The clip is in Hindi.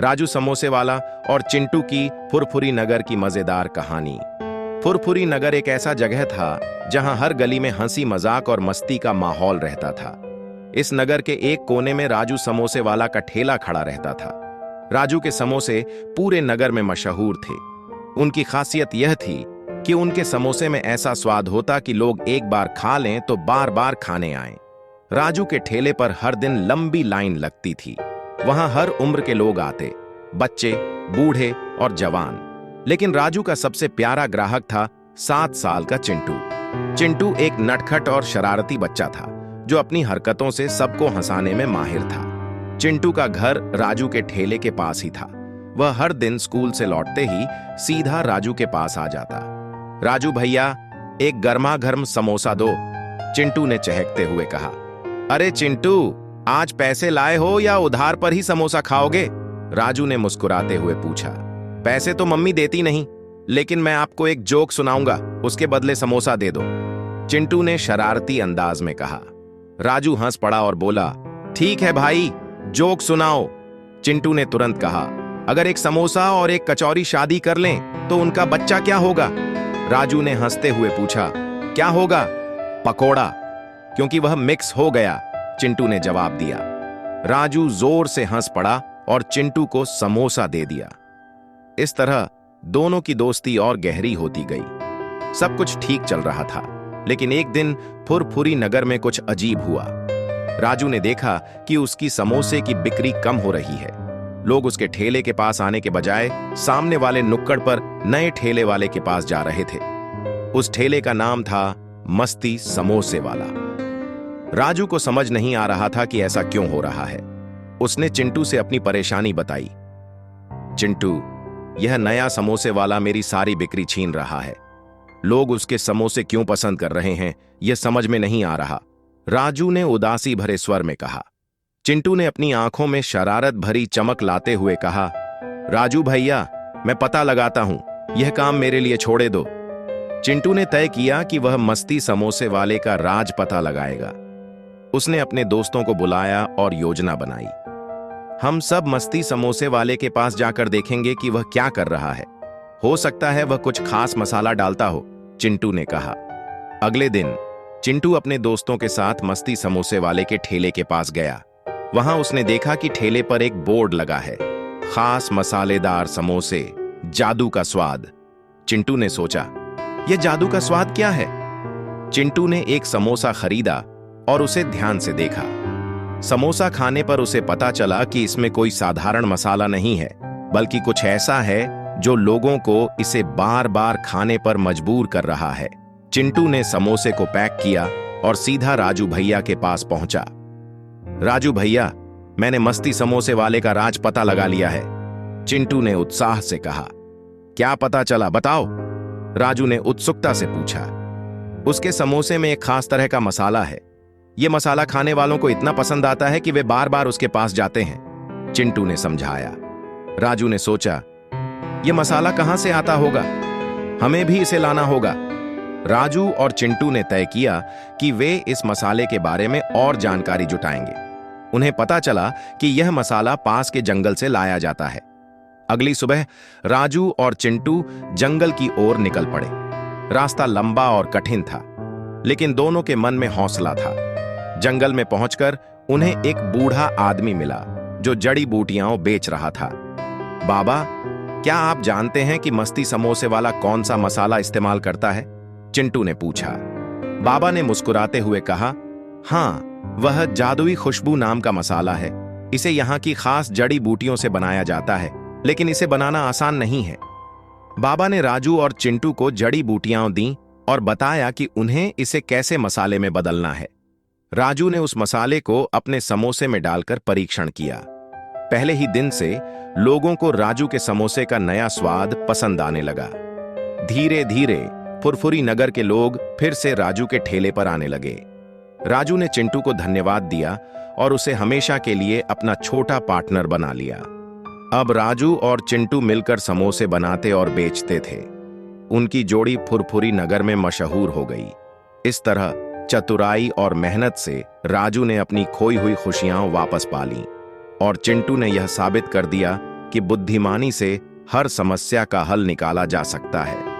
राजू समोसे वाला और चिंटू की फुरफुरी नगर की मजेदार कहानी। फुरफुरी नगर एक ऐसा जगह था जहां हर गली में हंसी मजाक और मस्ती का माहौल रहता था। इस नगर के एक कोने में राजू समोसे वाला का ठेला खड़ा रहता था। राजू के समोसे पूरे नगर में मशहूर थे। उनकी खासियत यह थी कि उनके समोसे में ऐसा स्वाद होता कि लोग एक बार खा लें तो बार बार खाने आएं। राजू के ठेले पर हर दिन लंबी लाइन लगती थी। वहां हर उम्र के लोग आते, बच्चे, बूढ़े और जवान। लेकिन राजू का सबसे प्यारा ग्राहक था 7 साल का चिंटू। चिंटू एक नटखट और शरारती बच्चा था जो अपनी हरकतों से सबको हंसाने में माहिर था। चिंटू का घर राजू के ठेले के पास ही था। वह हर दिन स्कूल से लौटते ही सीधा राजू के पास आ जाता। राजू भैया, एक गर्मा गर्म समोसा दो, चिंटू ने चहकते हुए कहा। अरे चिंटू, आज पैसे लाए हो या उधार पर ही समोसा खाओगे? राजू ने मुस्कुराते हुए पूछा। पैसे तो मम्मी देती नहीं, लेकिन मैं आपको एक जोक सुनाऊंगा, उसके बदले समोसा दे दो, चिंटू ने शरारती अंदाज में कहा। राजू हंस पड़ा और बोला, ठीक है भाई, जोक सुनाओ। चिंटू ने तुरंत कहा, अगर एक समोसा और एक कचौरी शादी कर लें तो उनका बच्चा क्या होगा? राजू ने हंसते हुए पूछा, क्या होगा? पकोड़ा, क्योंकि वह मिक्स हो गया, चिंटू ने जवाब दिया। राजू जोर से हंस पड़ा और चिंटू को समोसा दे दिया। इस तरह दोनों की दोस्ती और गहरी होती गई। सब कुछ ठीक चल रहा था, लेकिन एक दिन फुरफुरी नगर में कुछ अजीब हुआ। राजू ने देखा कि उसकी समोसे की बिक्री कम हो रही है। लोग उसके ठेले के पास आने के बजाय सामने वाले नुक्कड़ पर नए ठेले वाले के पास जा रहे थे। उस ठेले का नाम था मस्ती समोसे वाला। राजू को समझ नहीं आ रहा था कि ऐसा क्यों हो रहा है। उसने चिंटू से अपनी परेशानी बताई। चिंटू, यह नया समोसे वाला मेरी सारी बिक्री छीन रहा है। लोग उसके समोसे क्यों पसंद कर रहे हैं, यह समझ में नहीं आ रहा, राजू ने उदासी भरे स्वर में कहा। चिंटू ने अपनी आंखों में शरारत भरी चमक लाते हुए कहा, राजू भैया, मैं पता लगाता हूं, यह काम मेरे लिए छोड़े दो। चिंटू ने तय किया कि वह मस्ती समोसे वाले का राज पता लगाएगा। उसने अपने दोस्तों को बुलाया और योजना बनाई। हम सब मस्ती समोसे वाले के पास जाकर देखेंगे कि वह क्या कर रहा है। हो सकता है वह कुछ खास मसाला डालता हो, चिंटू ने कहा। अगले दिन चिंटू अपने दोस्तों के साथ मस्ती समोसे वाले के ठेले के पास गया। वहां उसने देखा कि ठेले पर एक बोर्ड लगा है, खास मसालेदार समोसे, जादू का स्वाद। चिंटू ने सोचा, यह जादू का स्वाद क्या है? चिंटू ने एक समोसा खरीदा और उसे ध्यान से देखा। समोसा खाने पर उसे पता चला कि इसमें कोई साधारण मसाला नहीं है, बल्कि कुछ ऐसा है जो लोगों को इसे बार बार खाने पर मजबूर कर रहा है। चिंटू ने समोसे को पैक किया और सीधा राजू भैया के पास पहुंचा। राजू भैया, मैंने मस्ती समोसे वाले का राज पता लगा लिया है, चिंटू ने उत्साह से कहा। क्या पता चला, बताओ, राजू ने उत्सुकता से पूछा। उसके समोसे में एक खास तरह का मसाला है। यह मसाला खाने वालों को इतना पसंद आता है कि वे बार बार उसके पास जाते हैं, चिंटू ने समझाया। राजू ने सोचा, यह मसाला कहां से आता होगा? हमें भी इसे लाना होगा। राजू और चिंटू ने तय किया कि वे इस मसाले के बारे में और जानकारी जुटाएंगे। उन्हें पता चला कि यह मसाला पास के जंगल से लाया जाता है। अगली सुबह राजू और चिंटू जंगल की ओर निकल पड़े। रास्ता लंबा और कठिन था, लेकिन दोनों के मन में हौसला था। जंगल में पहुंचकर उन्हें एक बूढ़ा आदमी मिला जो जड़ी बूटियां बेच रहा था। बाबा, क्या आप जानते हैं कि मस्ती समोसे वाला कौन सा मसाला इस्तेमाल करता है? चिंटू ने पूछा। बाबा ने मुस्कुराते हुए कहा, हाँ, वह जादुई खुशबू नाम का मसाला है। इसे यहाँ की खास जड़ी बूटियों से बनाया जाता है, लेकिन इसे बनाना आसान नहीं है। बाबा ने राजू और चिंटू को जड़ी बूटियां दी और बताया कि उन्हें इसे कैसे मसाले में बदलना है। राजू ने उस मसाले को अपने समोसे में डालकर परीक्षण किया। पहले ही दिन से लोगों को राजू के समोसे का नया स्वाद पसंद आने लगा। धीरे धीरे फुरफुरी नगर के लोग फिर से राजू के ठेले पर आने लगे। राजू ने चिंटू को धन्यवाद दिया और उसे हमेशा के लिए अपना छोटा पार्टनर बना लिया। अब राजू और चिंटू मिलकर समोसे बनाते और बेचते थे। उनकी जोड़ी फुरफुरी नगर में मशहूर हो गई। इस तरह चतुराई और मेहनत से राजू ने अपनी खोई हुई खुशियां वापस पा लीं और चिंटू ने यह साबित कर दिया कि बुद्धिमानी से हर समस्या का हल निकाला जा सकता है।